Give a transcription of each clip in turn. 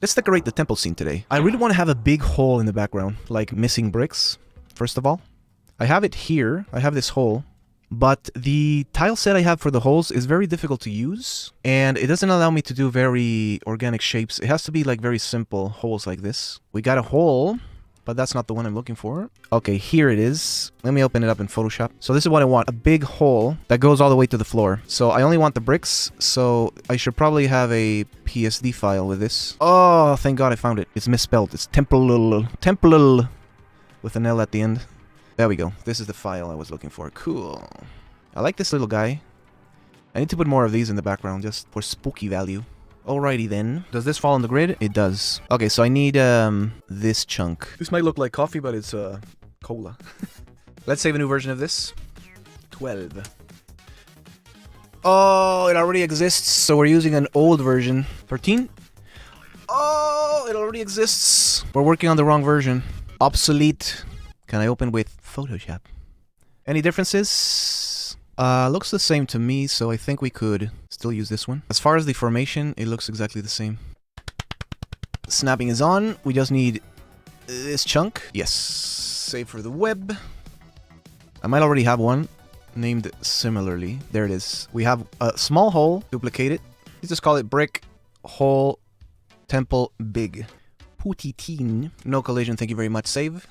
Let's decorate the temple scene today. I really want to have a big hole in the background, like missing bricks, first of all. I have it here, I have this hole, but the tile set I have for the holes is very difficult to use, and it doesn't allow me to do very organic shapes. It has to be like very simple holes like this. We got a hole, but that's not the one I'm looking for. Okay, here it is. Let me open it up in Photoshop. So this is what I want, a big hole that goes all the way to the floor. So I only want the bricks, so I should probably have a PSD file with this. Oh, thank God I found it. It's misspelled. It's temple with an L at the end. There we go. This is the file I was looking for. Cool. I like this little guy. I need to put more of these in the background just for spooky value. Alrighty then. Does this fall on the grid? It does. Okay, so I need this chunk. This might look like coffee, but it's cola. Let's save a new version of this. 12. Oh, it already exists, so we're using an old version. 13? Oh, it already exists. We're working on the wrong version. Obsolete. Can I open with Photoshop? Any differences? Looks the same to me, so I think we could still use this one. As far as the formation, it looks exactly the same. Snapping is on. We just need this chunk. Yes. Save for the web. I might already have one named similarly. There it is. We have a small hole. Duplicate it. Let's just call it brick hole temple big. Poutine. No collision. Thank you very much. Save.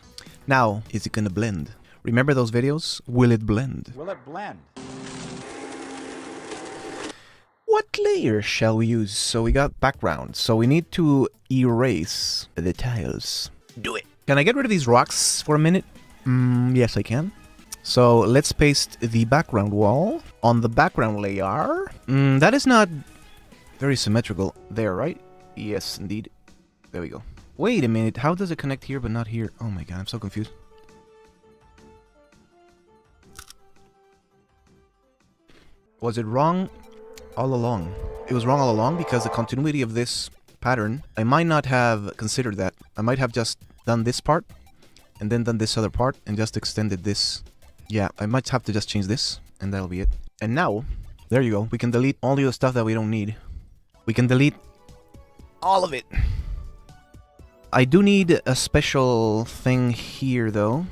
Now, is it gonna blend? Remember those videos? Will it blend? Will it blend? What layer shall we use? So we got background. So we need to erase the tiles. Do it. Can I get rid of these rocks for a minute? Yes, I can. So let's paste the background wall on the background layer. That is not very symmetrical there, right? Yes, indeed. There we go. Wait a minute. How does it connect here but not here? Oh my god, I'm so confused. Was it wrong all along? It was wrong all along because the continuity of this pattern, I might not have considered that. I might have just done this part and then done this other part and just extended this. Yeah, I might have to just change this and that'll be it. And now, there you go. We can delete all the other stuff that we don't need. We can delete all of it. I do need a special thing here though.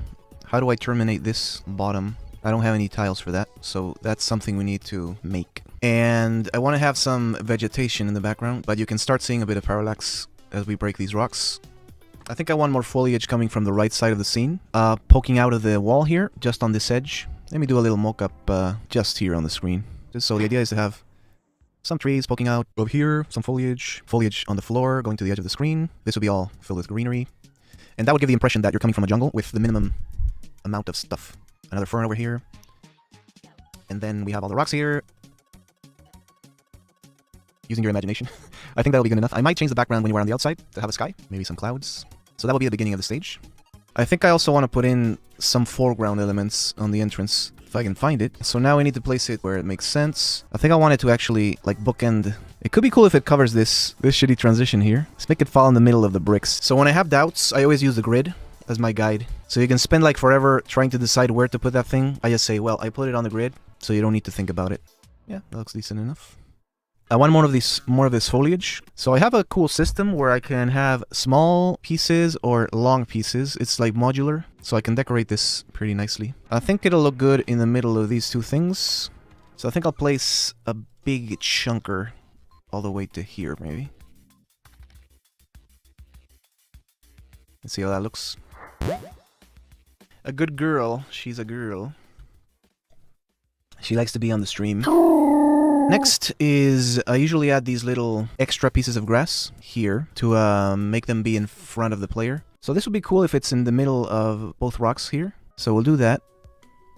How do I terminate this bottom? I don't have any tiles for that, so that's something we need to make. And I want to have some vegetation in the background, but you can start seeing a bit of parallax as we break these rocks. I think I want more foliage coming from the right side of the scene, poking out of the wall here, just on this edge. Let me do a little mock-up just here on the screen. Just so the idea is to have some trees poking out over here, some foliage on the floor going to the edge of the screen. This will be all filled with greenery. And that would give the impression that you're coming from a jungle with the minimum amount of stuff. Another fern over here. And then we have all the rocks here. Using your imagination. I think that'll be good enough. I might change the background when you are on the outside to have a sky. Maybe some clouds. So that will be the beginning of the stage. I think I also want to put in some foreground elements on the entrance. If I can find it. So now I need to place it where it makes sense. I think I want it to actually like bookend. It could be cool if it covers this shitty transition here. Let's make it fall in the middle of the bricks. So when I have doubts, I always use the grid as my guide. So you can spend like forever trying to decide where to put that thing. I just say, well, I put it on the grid, so you don't need to think about it. Yeah, that looks decent enough. I want more of this foliage. So I have a cool system where I can have small pieces or long pieces. It's like modular, so I can decorate this pretty nicely. I think it'll look good in the middle of these two things. So I think I'll place a big chunker all the way to here, maybe. Let's see how that looks. A good girl. She's a girl. She likes to be on the stream. Next is, I usually add these little extra pieces of grass here to make them be in front of the player. So this would be cool if it's in the middle of both rocks here. So we'll do that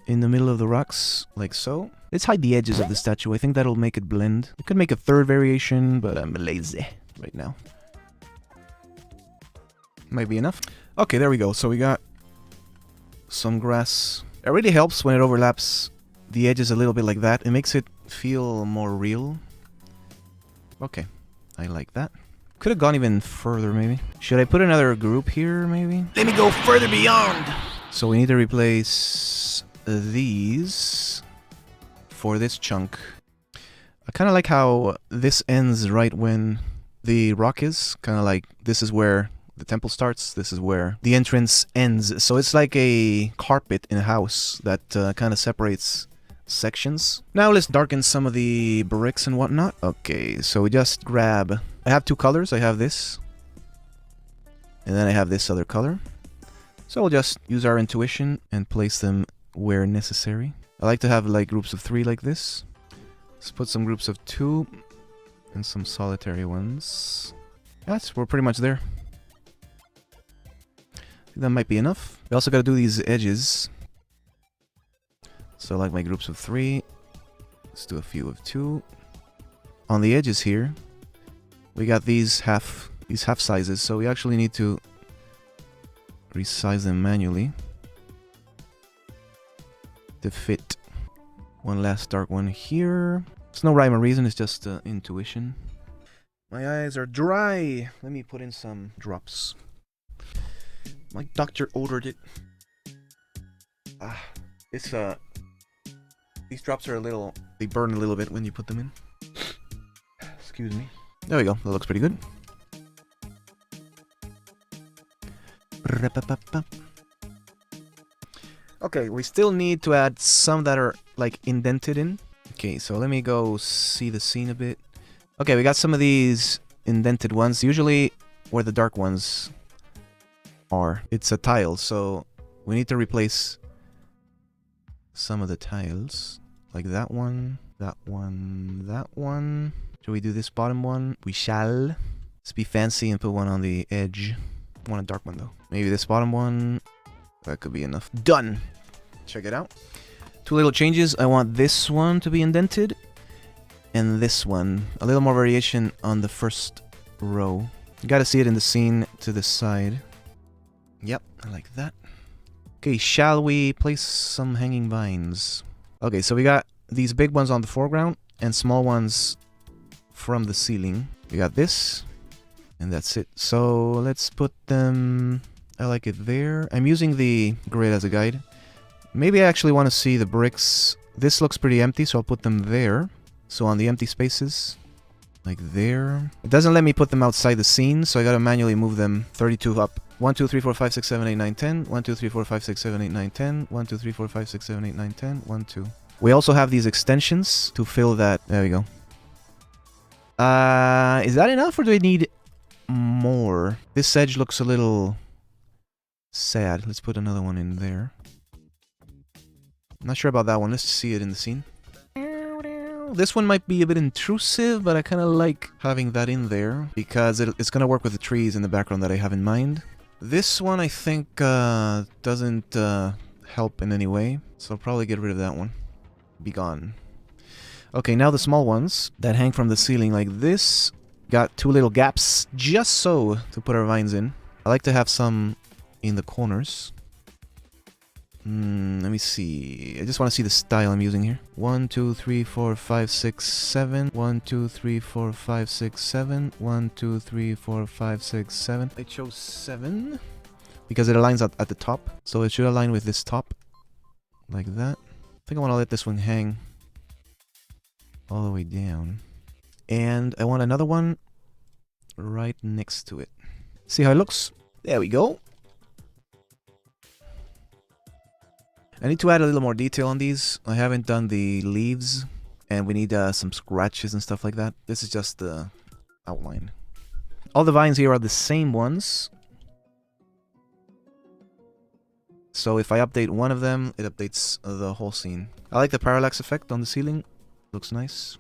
in the middle of the rocks, like so. Let's hide the edges of the statue. I think that'll make it blend. I could make a third variation, but I'm lazy right now. Might be enough. Okay, there we go. So we got some grass. It really helps when it overlaps the edges a little bit like that. It makes it feel more real. Okay, I like that. Could have gone even further, maybe. Should I put another group here, maybe? Let me go further beyond! So we need to replace these for this chunk. I kind of like how this ends right when the rock is. Kind of like this is where the temple starts, this is where the entrance ends. So it's like a carpet in a house that kind of separates sections. Now let's darken some of the bricks and whatnot. Okay, so we just grab... I have two colors. I have this. And then I have this other color. So we'll just use our intuition and place them where necessary. I like to have like groups of 3 like this. Let's put some groups of 2 and some solitary ones. We're pretty much there. That might be enough. We also got to do these edges. So like my groups of 3. Let's do a few of 2. On the edges here, we got these half sizes. So we actually need to resize them manually to fit. One last dark one here. It's no rhyme or reason. It's just intuition. My eyes are dry. Let me put in some drops. My doctor ordered it. These drops are a little... They burn a little bit when you put them in. Excuse me. There we go. That looks pretty good. Okay, we still need to add some that are like indented in. Okay, so let me go see the scene a bit. Okay, we got some of these indented ones. Usually where the dark ones are, it's a tile, so we need to replace some of the tiles. Like that one, that one, that one. Should we do this bottom one? We shall. Let's be fancy and put one on the edge. I want a dark one though. Maybe this bottom one. That could be enough. Done! Check it out. 2 little changes. I want this one to be indented. And this one. A little more variation on the first row. You gotta see it in the scene to the side. Yep, I like that. Okay, shall we place some hanging vines? Okay, so we got these big ones on the foreground and small ones from the ceiling. We got this, and that's it. So let's put them... I like it there. I'm using the grid as a guide. Maybe I actually want to see the bricks. This looks pretty empty, so I'll put them there. So on the empty spaces, like there. It doesn't let me put them outside the scene, so I gotta manually move them 32 up. 1, 2, 3, 4, 5, 6, 7, 8, 9, 10. 1, 2, 3, 4, 5, 6, 7, 8, 9, 10. 1, 2, 3, 4, 5, 6, 7, 8, 9, 10. 1, 2. We also have these extensions to fill that. There we go. Is that enough or do we need more? This edge looks a little sad. Let's put another one in there. I'm not sure about that one. Let's see it in the scene. This one might be a bit intrusive, but I kind of like having that in there because it's going to work with the trees in the background that I have in mind. This one I think doesn't help in any way, so I'll probably get rid of that one. Be gone. Okay, now the small ones that hang from the ceiling like this. Got 2 little gaps, just so, to put our vines in. I like to have some in the corners. Let me see. I just want to see the style I'm using here. 1, 2, 3, 4, 5, 6, 7. 1, 2, 3, 4, 5, 6, 7. 1, 2, 3, 4, 5, 6, 7. I chose 7 because it aligns at the top. So it should align with this top. Like that. I think I want to let this one hang all the way down. And I want another one right next to it. See how it looks? There we go. I need to add a little more detail on these. I haven't done the leaves, and we need some scratches and stuff like that. This is just the outline. All the vines here are the same ones. So if I update one of them, it updates the whole scene. I like the parallax effect on the ceiling. Looks nice.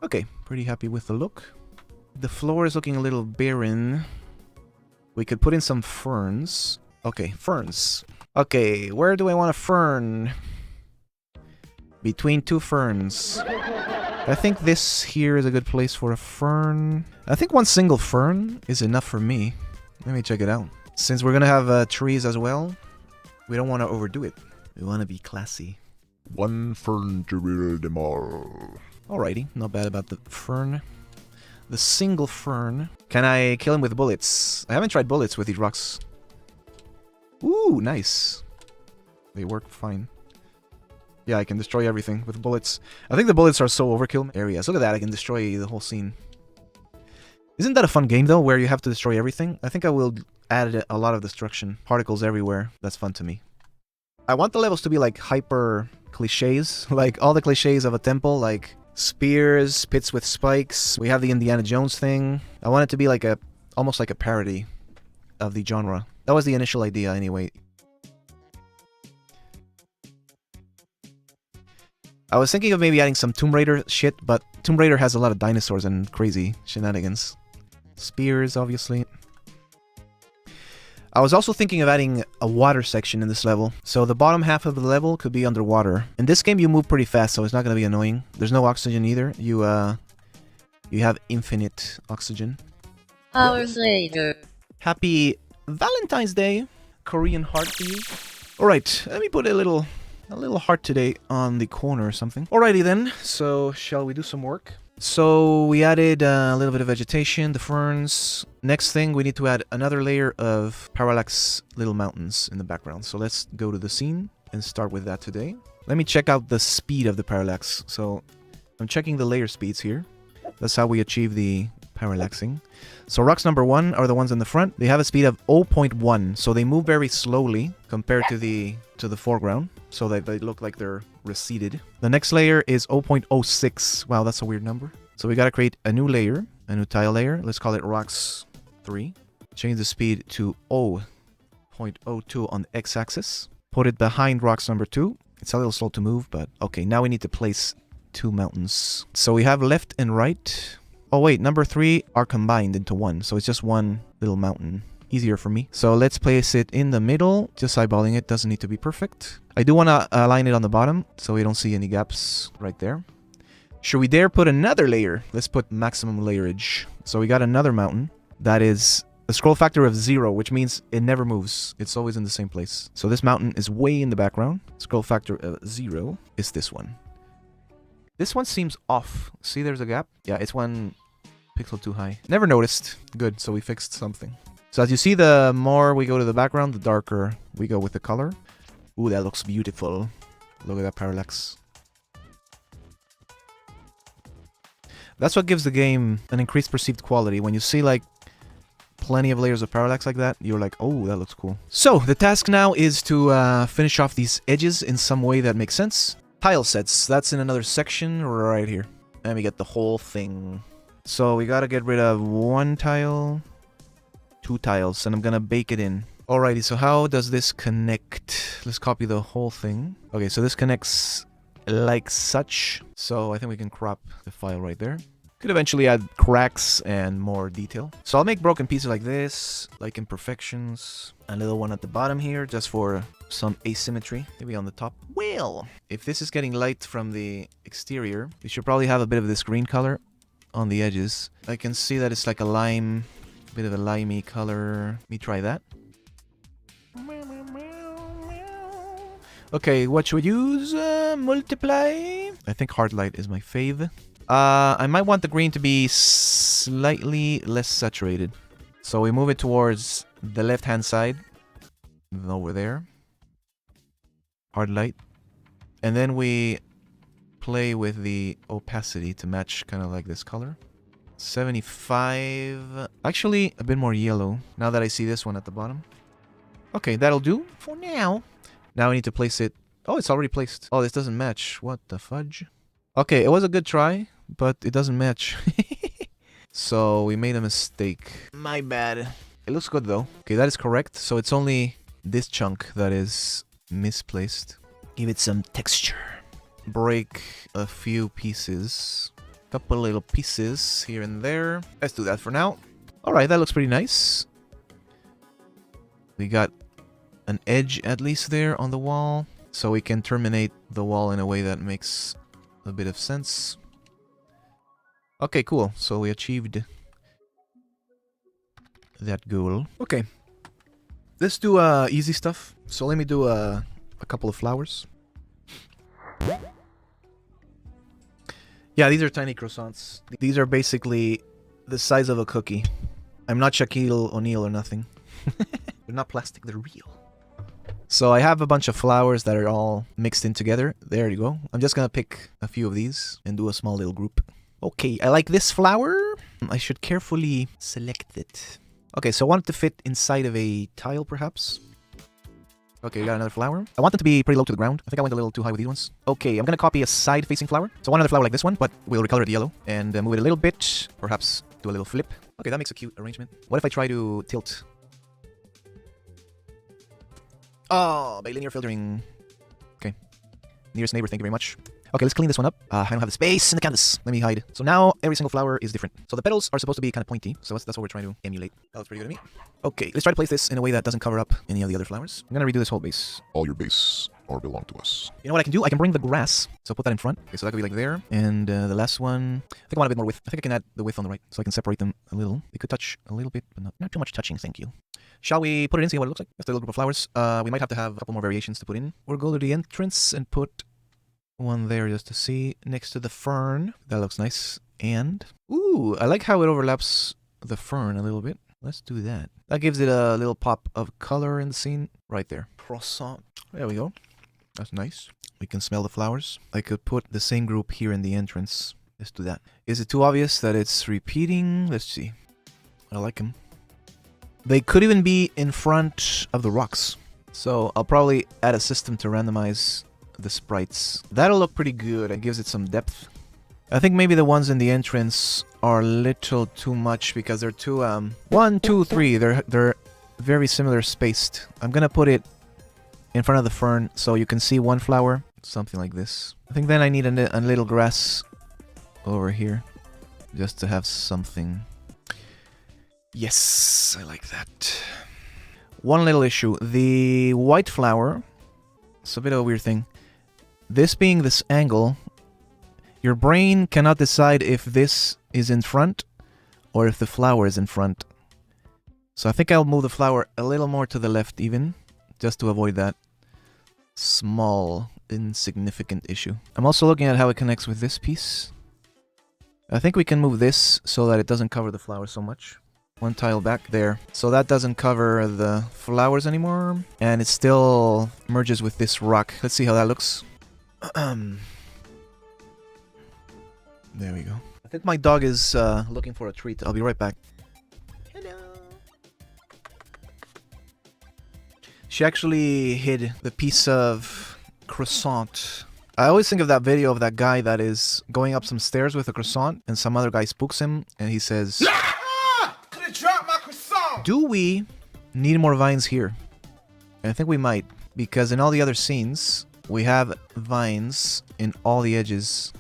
Okay, pretty happy with the look. The floor is looking a little barren. We could put in some ferns. Okay, ferns. Okay, where do I want a fern? Between 2 ferns. I think this here is a good place for a fern. I think 1 single fern is enough for me. Let me check it out. Since we're gonna have trees as well, we don't want to overdo it. We want to be classy. 1 fern to rule them all. Alrighty, not bad about the fern. The single fern. Can I kill him with bullets? I haven't tried bullets with these rocks. Ooh, nice. They work fine. Yeah, I can destroy everything with bullets. I think the bullets are so overkill areas. Look at that, I can destroy the whole scene. Isn't that a fun game, though, where you have to destroy everything? I think I will add a lot of destruction. Particles everywhere. That's fun to me. I want the levels to be like hyper cliches. Like all the cliches of a temple, like spears, pits with spikes. We have the Indiana Jones thing. I want it to be like almost like a parody of the genre. That was the initial idea, anyway. I was thinking of maybe adding some Tomb Raider shit, but Tomb Raider has a lot of dinosaurs and crazy shenanigans. Spears, obviously. I was also thinking of adding a water section in this level. So the bottom half of the level could be underwater. In this game, you move pretty fast, so it's not going to be annoying. There's no oxygen either. You have infinite oxygen. Hours later. Happy Valentine's Day, Korean heart for you. Alright, let me put a little heart today on the corner or something. Alrighty then, so shall we do some work? So we added a little bit of vegetation, the ferns. Next thing, we need to add another layer of parallax little mountains in the background. So let's go to the scene and start with that today. Let me check out the speed of the parallax. So I'm checking the layer speeds here. That's how we achieve the parallaxing. So rocks number 1 are the ones in the front. They have a speed of 0.1, so they move very slowly compared to the foreground, so that they look like they're receded. The next layer is 0.06. Wow, that's a weird number. So we gotta create a new layer, a new tile layer. Let's call it rocks 3. Change the speed to 0.02 on the x-axis. Put it behind rocks number 2. It's a little slow to move, but okay, now we need to place 2 mountains. So we have left and right. Oh wait, number 3 are combined into one, so it's just one little mountain. Easier for me. So let's place it in the middle. Just eyeballing it, doesn't need to be perfect. I do want to align it on the bottom, so we don't see any gaps right there. Should we dare put another layer? Let's put maximum layerage. So we got another mountain. That is a scroll factor of 0, which means it never moves. It's always in the same place. So this mountain is way in the background. Scroll factor of 0 is this one. This one seems off. See, there's a gap? Yeah, it's one pixel too high. Never noticed. Good, so we fixed something. So as you see, the more we go to the background, the darker we go with the color. Ooh, that looks beautiful. Look at that parallax. That's what gives the game an increased perceived quality. When you see like plenty of layers of parallax like that, you're like, oh, that looks cool. So the task now is to finish off these edges in some way that makes sense. Tile sets, that's in another section right here. And we get the whole thing. So we gotta get rid of 1 tile, 2 tiles, and I'm gonna bake it in. Alrighty, so how does this connect? Let's copy the whole thing. Okay, so this connects like such. So I think we can crop the file right there. Could eventually add cracks and more detail. So I'll make broken pieces like this, like imperfections. A little one at the bottom here, just for some asymmetry. Maybe on the top. Well, if this is getting light from the exterior, you should probably have a bit of this green color on the edges. I can see that it's like a lime, bit of a limey color. Let me try that. Okay, what should we use? Multiply. I think hard light is my fave. I might want the green to be slightly less saturated. So we move it towards the left-hand side. Over there. Hard light. And then we play with the opacity to match kind of like this color. 75. Actually, a bit more yellow now that I see this one at the bottom. Okay, that'll do for now. Now I need to place it. Oh, it's already placed. Oh, this doesn't match. What the fudge? Okay, it was a good try, but it doesn't match. So we made a mistake. My bad. It looks good though. Okay, that is correct. So it's only this chunk that is misplaced. Give it some texture. Break a few pieces. Couple little pieces here and there. Let's do that for now. Alright, that looks pretty nice. We got an edge at least there on the wall. So we can terminate the wall in a way that makes a bit of sense. Okay, cool. So we achieved that goal. Okay. Let's do easy stuff. So let me do a couple of flowers. Yeah, these are tiny croissants. These are basically the size of a cookie. I'm not Shaquille O'Neal or nothing. They're not plastic, they're real. So I have a bunch of flowers that are all mixed in together. There you go. I'm just gonna pick a few of these and do a small little group. Okay, I like this flower. I should carefully select it. Okay, so I want it to fit inside of a tile, perhaps. Okay, we got another flower. I want them to be pretty low to the ground. I think I went a little too high with these ones. Okay, I'm gonna copy a side-facing flower. So one other flower like this one, but we'll recolor it yellow. And move it a little bit. Perhaps do a little flip. Okay, that makes a cute arrangement. What if I try to tilt? Oh, by linear filtering. Okay. Nearest neighbor, thank you very much. Okay, let's clean this one up. I don't have the space in the canvas. Let me hide. So now every single flower is different. So the petals are supposed to be kind of pointy. So that's what we're trying to emulate. That looks pretty good to me. Okay, let's try to place this in a way that doesn't cover up any of the other flowers. I'm gonna redo this whole base. All your base are belong to us. You know what I can do? I can bring the grass. So put that in front. Okay, so that could be like there. And the last one, I think I want a bit more width. I think I can add the width on the right so I can separate them a little. They could touch a little bit, but not too much touching, thank you. Shall we put it in, see what it looks like? Just a little group of flowers. We might have to have a couple more variations to put in. We'll go to the entrance and put one there just to see next to the fern. That looks nice. And ooh, I like how it overlaps the fern a little bit. Let's do that. That gives it a little pop of color in the scene right there. Croissant. There we go. That's nice. We can smell the flowers. I could put the same group here in the entrance. Let's do that. Is it too obvious that it's repeating? Let's see. I like them. They could even be in front of the rocks. So I'll probably add a system to randomize the sprites. That'll look pretty good. It gives it some depth. I think maybe the ones in the entrance are a little too much because they're too 1, 2, 3. They're very similar spaced. I'm gonna put it in front of the fern so you can see one flower, something like this. I think then I need a little grass over here just to have something. Yes, I like that. One little issue. The white flower, it's a bit of a weird thing. This being this angle, your brain cannot decide if this is in front or if the flower is in front. So I think I'll move the flower a little more to the left even, just to avoid that small, insignificant issue. I'm also looking at how it connects with this piece. I think we can move this so that it doesn't cover the flower so much. One tile back there. So that doesn't cover the flowers anymore. And it still merges with this rock. Let's see how that looks. There we go. I think my dog is looking for a treat. I'll be right back. Hello. She actually hid the piece of croissant. I always think of that video of that guy that is going up some stairs with a croissant and some other guy spooks him and he says, "Could've dropped my croissant." Do we need more vines here? And I think we might, because in all the other scenes we have vines in all the edges,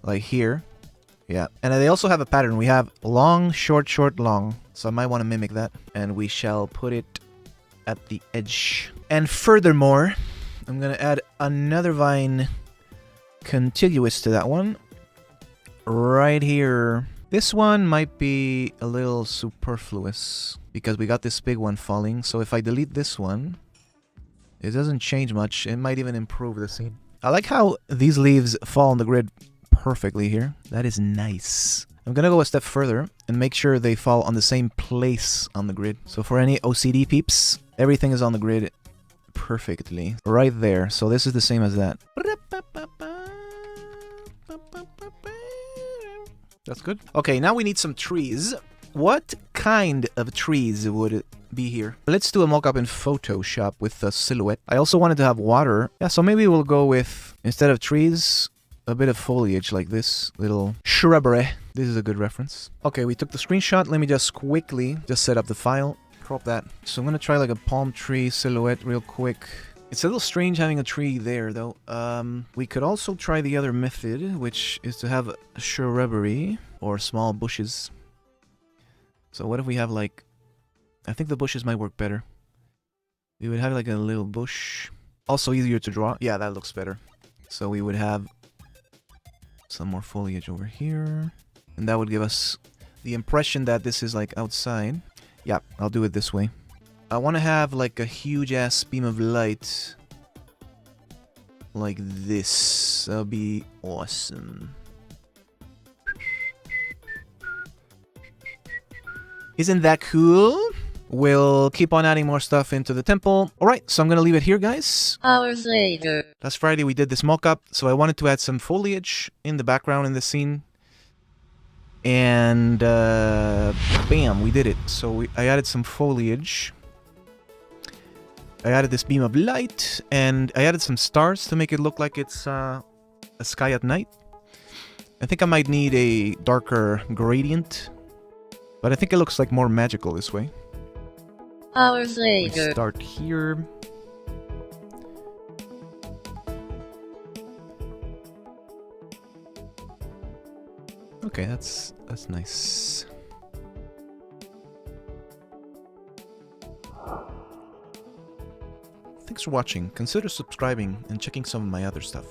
like here. Yeah, and they also have a pattern. We have long, short, short, long. So I might want to mimic that. And we shall put it at the edge. And furthermore, I'm going to add another vine contiguous to that one. Right here. This one might be a little superfluous because we got this big one falling. So if I delete this one, it doesn't change much. It might even improve the scene. I like how these leaves fall on the grid perfectly here. That is nice. I'm gonna go a step further and make sure they fall on the same place on the grid. So for any OCD peeps, everything is on the grid perfectly. Right there. So this is the same as that. That's good. Okay, now we need some trees. What kind of trees would be here? Let's do a mock-up in Photoshop with a silhouette. I also wanted to have water. Yeah, so maybe we'll go with, instead of trees, a bit of foliage like this little shrubbery. This is a good reference. Okay, we took the screenshot. Let me just quickly just set up the file. Crop that. So I'm gonna try like a palm tree silhouette real quick. It's a little strange having a tree there though. We could also try the other method, which is to have shrubbery or small bushes. So what if we have like, I think the bushes might work better. We would have like a little bush. Also easier to draw. Yeah, that looks better. So we would have some more foliage over here. And that would give us the impression that this is like outside. Yeah, I'll do it this way. I want to have like a huge ass beam of light. Like this. That'll be awesome. Isn't that cool? We'll keep on adding more stuff into the temple. Alright, so I'm gonna leave it here, guys. Hours later. Last Friday we did this mock-up, so I wanted to add some foliage in the background in the scene. And bam, we did it. So I added some foliage. I added this beam of light, and I added some stars to make it look like it's a sky at night. I think I might need a darker gradient, but I think it looks like more magical this way. Hours We later. start here. Okay, that's nice. Thanks for watching. Consider subscribing and checking some of my other stuff.